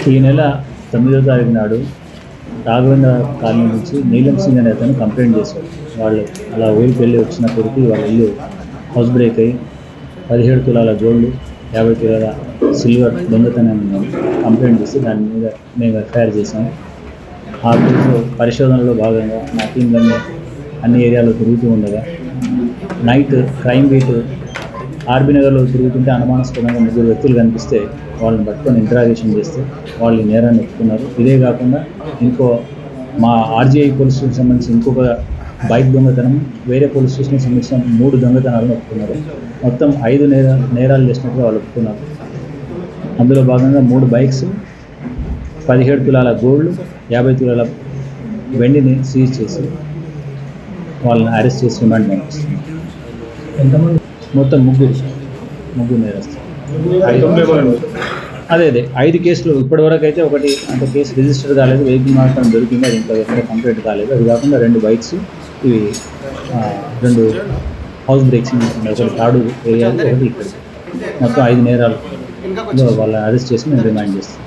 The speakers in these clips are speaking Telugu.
ఈ నెల 9వ తారీఖు నాడు రాఘవేంద్ర కాలనీ నుంచి నీలం సింగ్ అనే అతను కంప్లైంట్ చేశాడు. వాళ్ళు అలా ఊరికి వెళ్ళి వచ్చినప్పటికీ వాళ్ళ ఇల్లు హౌస్ బ్రేక్ అయ్యి 17 తులాల గోల్డ్ 50 తులాల సిల్వర్ దొంగతనం కంప్లైంట్ చేసి దాని మీద మేము ఎఫ్ఐఆర్ చేసాము. ఆ కేసు పరిశోధనలో భాగంగా మా టీంలన్నీ అన్ని ఏరియాలో తిరుగుతూ ఉండగా నైట్ క్రైమ్ బీట్ ఆర్బీ నగర్లో తిరుగుతుంటే అనుమానాస్పదంగా 3 వ్యక్తులు కనిపిస్తే వాళ్ళని పట్టుకొని ఇంటరాగేషన్ చేస్తే వాళ్ళు నేరాన్ని ఒప్పుకున్నారు. ఇదే కాకుండా ఇంకో మా ఆర్జీఐ పోలీస్ స్టేషన్ సంబంధించి ఇంకొక బైక్ దొంగతనం, వేరే పోలీస్ స్టేషన్కి సంబంధించిన 3 దొంగతనాలను ఒప్పుకున్నారు. మొత్తం 5 నేరాలు చేసినట్టుగా వాళ్ళు ఒప్పుకున్నారు. అందులో భాగంగా 3 బైక్స్, 17 తులాల గోల్డ్, 50 తులాల వెండిని సీజ్ చేసి వాళ్ళని అరెస్ట్ చేసి రిమాండ్ పంపిస్తున్నారు. ఎంతమంది? మొత్తం ముగ్గురు నేరస్తులు. అదే 5 కేసులు ఇప్పటివరకు అయితే ఒకటి అంటే కేసు రిజిస్టర్ కాలేదు, వెహికల్ మాత్రం దొరికింది, అది ఇంకా ఎక్కడ కంప్లీట్ కాలేదు. అది కాకుండా 2 బైక్స్, ఇవి 2 హౌస్ బ్రేక్స్, ఒకటి తాడు ఏరియాలో, ఒకటి ఇక్కడ. మొత్తం 5 నేరాలు వాళ్ళని అరెస్ట్ చేసి మేము రిమాండ్ చేస్తాం.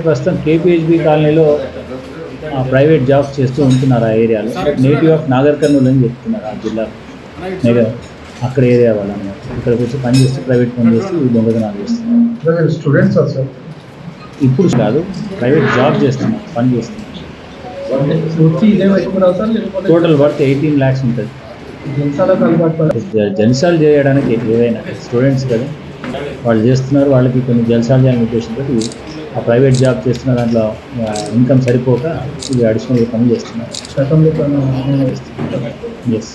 ప్రస్తుతం కేపీహెచ్బి కాలనీలో ప్రైవేట్ జాబ్స్ చేస్తూ ఉంటున్నారు. ఆ ఏరియాలో నేటివ్ ఆఫ్ నాగర్ కర్నూలు అని చెప్తున్నారు. ఆ జిల్లా అక్కడ ఏరియా వాళ్ళు అన్నమాట. ఇక్కడికి వచ్చి పని చేస్తూ ప్రైవేట్ పని చేస్తూ దొంగతనాలు చేస్తున్నారు. స్టూడెంట్స్ సార్ ఇప్పుడు కాదు, ప్రైవేట్ జాబ్ చేస్తున్నారు, పని చేస్తున్నారు. టోటల్ వర్త్ 18 lakhs ఉంటుంది. జల్సాలు చేయడానికి ఏదైనా స్టూడెంట్స్ కదా వాళ్ళు చేస్తున్నారు. వాళ్ళకి కొన్ని జల్సాలు చేయాలని ఉద్దేశంతో ఆ ప్రైవేట్ జాబ్ చేస్తున్న దాంట్లో ఇన్కమ్ సరిపోక ఇది అడిషనల్గా పని చేస్తున్నారు. ఎస్.